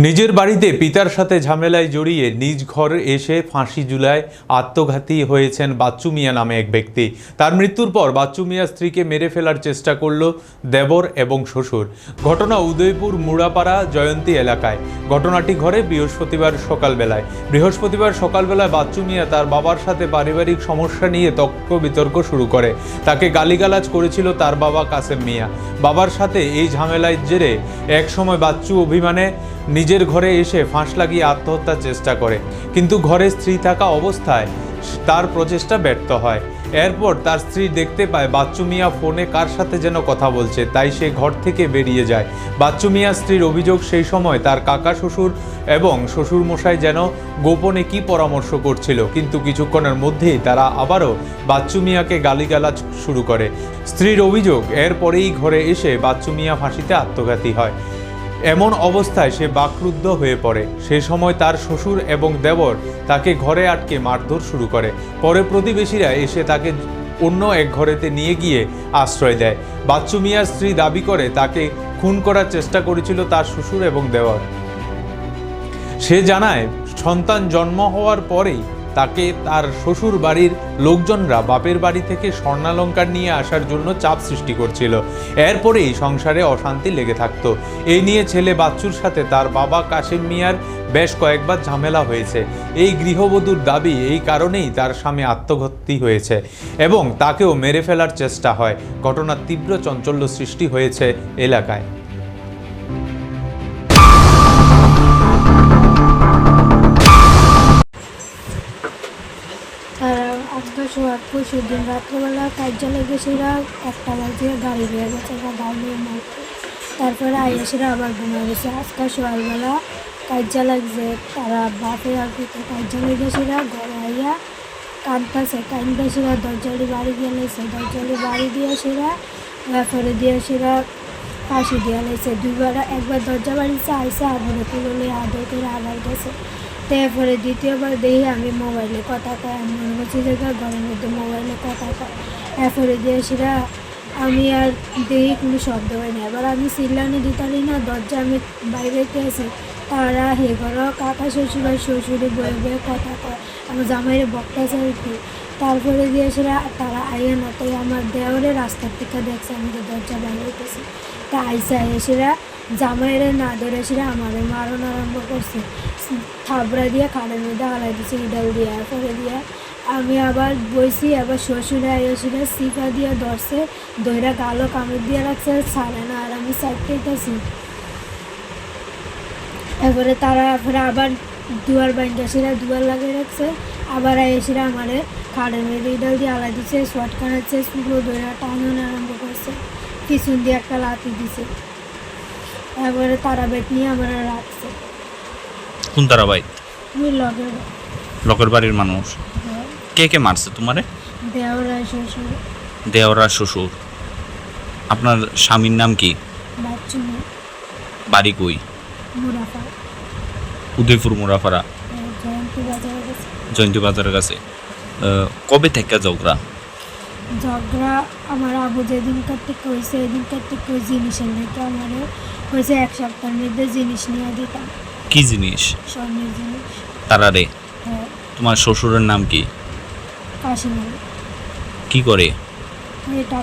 নিজের বাড়িতে পিতার সাথে ঝামেলায় জড়িয়ে নিজ ঘরে এসে ফাঁসি ঝুলায় আত্মঘাতী হয়েছেন বাচ্চু মিয়া নামে এক ব্যক্তি। তার মৃত্যুর পর বাচ্চু মিয়া স্ত্রীকে মেরে ফেলার চেষ্টা করল দেবর এবং শ্বশুর। ঘটনা উদয়পুর মুড়াপাড়া জয়ন্তী এলাকায়। ঘটনাটি ঘটে বৃহস্পতিবার সকালবেলায় বাচ্চু মিয়া তার বাবার সাথে পারিবারিক সমস্যা নিয়ে তর্ক বিতর্ক শুরু করে। তাকে গালিগালাজ করেছিল তার বাবা কাসেম মিয়া। বাবার সাথে এই ঝামেলার জেরে একসময় বাচ্চু অভিমানে নিজের ঘরে এসে ফাঁস লাগিয়ে আত্মহত্যার চেষ্টা করে, কিন্তু ঘরে স্ত্রী থাকা অবস্থায় তার প্রচেষ্টা ব্যর্থ হয়। এরপর তার স্ত্রী দেখতে পায় বাচ্চু মিয়া ফোনে কার সাথে যেন কথা বলছে, তাই সে ঘর থেকে বেরিয়ে যায়। বাচ্চু মিয়া স্ত্রীর অভিযোগ, সেই সময় তার কাকা শ্বশুর এবং শ্বশুর মশাই যেন গোপনে কি পরামর্শ করছিল, কিন্তু কিছুক্ষণের মধ্যেই তারা আবারও বাচ্চু মিয়াকে গালিগালাজ শুরু করে। স্ত্রীর অভিযোগ, এরপরেই ঘরে এসে বাচ্চু মিয়া ফাঁসিতে আত্মঘাতী হয়। এমন অবস্থায় সে বাকরুদ্ধ হয়ে পড়ে। সেই সময় তার শ্বশুর এবং দেবর তাকে ঘরে আটকে মারধর শুরু করে। পরে প্রতিবেশীরা এসে তাকে অন্য এক ঘরেতে নিয়ে গিয়ে আশ্রয় দেয়। বাচ্চু মিয়ার স্ত্রী দাবি করে তাকে খুন করার চেষ্টা করেছিল তার শ্বশুর এবং দেবর। সে জানায়, সন্তান জন্ম হওয়ার পরেই তাকে তার শ্বশুর বাড়ির লোকজনরা বাপের বাড়ি থেকে স্বর্ণালঙ্কার নিয়ে আসার জন্য চাপ সৃষ্টি করছিল। এরপরেই সংসারে অশান্তি লেগে থাকতো। এই নিয়ে ছেলে বাচ্চুর সাথে তার বাবা কাসেম মিয়ার বেশ কয়েকবার ঝামেলা হয়েছে। এই গৃহবধূর দাবি, এই কারণেই তার স্বামী আত্মঘাতী হয়েছে এবং তাকেও মেরে ফেলার চেষ্টা হয়। ঘটনার তীব্র চাঞ্চল্য সৃষ্টি হয়েছে এলাকায়। পরশুদিন রাত্রেবেলা কার্যালয় গেছিরা, একটা বাজে গাড়ি বেয়ে গেছে গাড়ির মধ্যে। তারপরে আইসিরা আবার ঘুমিয়ে গেছে। আজকাল সকালবেলা কার্যালয় যে তারা বাপের আর পিঠে কার্যালয় গেছিরা, ঘরে আইয়া কানতাছিরা দরজালি বাড়ি দিয়ে লেছে। দরজালি বাড়ি দিয়েছিরা, তারপরে দিয়েছিরা ফাঁসি দিয়ে লেছে। দুইবার, একবার দরজা বাড়িছে আইসে আদরে তুলে আদর করে আবার গেছে। তারপরে দ্বিতীয়বার দেখি আমি মোবাইলে কথা কয়, আমি মনে করছি যে ঘরের মধ্যে মোবাইলে কথা কয়। এরপরে দিয়েছিরা আমি আর দেখি কোনো শব্দ হয় না। এবার আমি চিল্লানি দিতারি না, দরজা আমি বাইরে গেছি। তারা হে ঘর কাকা শ্বশুর আর শ্বশুরে বয়ে বয়ে কথা কয়, আমার জামাইরে বক্তাছে আর কি। তারপরে দিয়েছিরা তারা আইয়া না, তাই আমার দেওয়ারে রাস্তার থেকে দেখছে আমি যে দরজা বাইরে গেছি। তা আইসা এসেরা জামাইরে না ধরেছিরা আমারে মারণ আরম্ভ করছে। থাবড়া দিয়ে খাড়ের মধ্যে হালাই দিচ্ছে ইডাল দিয়ে। পরে দিয়ে আমি আবার বইছি, আবার শ্বশুরে এসে সিফা দিয়ে ধরছে, দইরা গালো কামড় দিয়ে রাখছে, ছাড়ে না। আর আমি চাইতেছি। এরপরে তারা আবার দুয়ার বাইন্ডাসিরা দুয়ার লাগিয়ে রাখছে। আবার এসে আমারে খাড়ের মধ্যে ইডাল দিয়ে হালাই দিচ্ছে, শর্ট কানাচ্ছে, পুরো দইরা টানানো আরম্ভ করছে, পিছন দিয়ে একটা লাথি দিছে। এরপরে তারা বেট নিয়ে আমার রাখছে। কোন তারা ভাই? লগের বাড়ির মানুষ। কে কে মারছে তোমারে? দেওরা শ্বশুর। আপনার স্বামীর নাম কি? বাচ্চু মিয়া। বাড়ি কই? মুড়াপাড়া। উদয়পুর মুড়াপাড়া, জয়ন্তী বাজারের কাছে। কবে থেকে ঝগড়া? আমার আবু যেদিনকার থেকে হয়েছে, এদিনকার থেকে ওই জিনিসের নাকি আমার হয়েছে 1 সপ্তাহের মধ্যে জিনিস নিয়ে দিতাম। কি জিনিস? স্বর্ণের জিনিস। তারারে? হ্যাঁ। তোমার শ্বশুরের নাম কি? কাশিমাল। কি করে? এটা